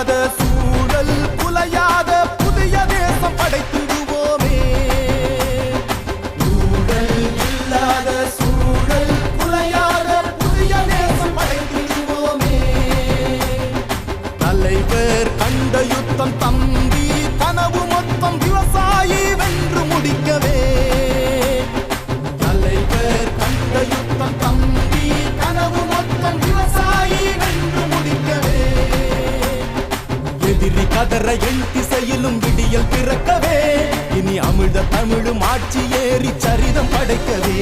இல்லாத சூழல் குலையாத புதிய தேசம் படைத்திடுவோமே. ஊழல் இல்லாத சூழல் குலையாத புதிய தேசம் படைத்திடுவோமே. தலைவர் கண்ட யுத்தம் தம்பி கனவு மொத்தம் விவசாயி வென்று முடிக்கவே. தலைவர் கண்ட யுத்தம் தம்பி கனவு மொத்தம் விவசாயி வென்று முடிக்கவே. எதிரி கதற என் திசையிலும் விடியல் பிறக்கவே. இனி அமிழ்த தமிழும் ஆட்சி ஏறி சரிதம் படைக்கவே.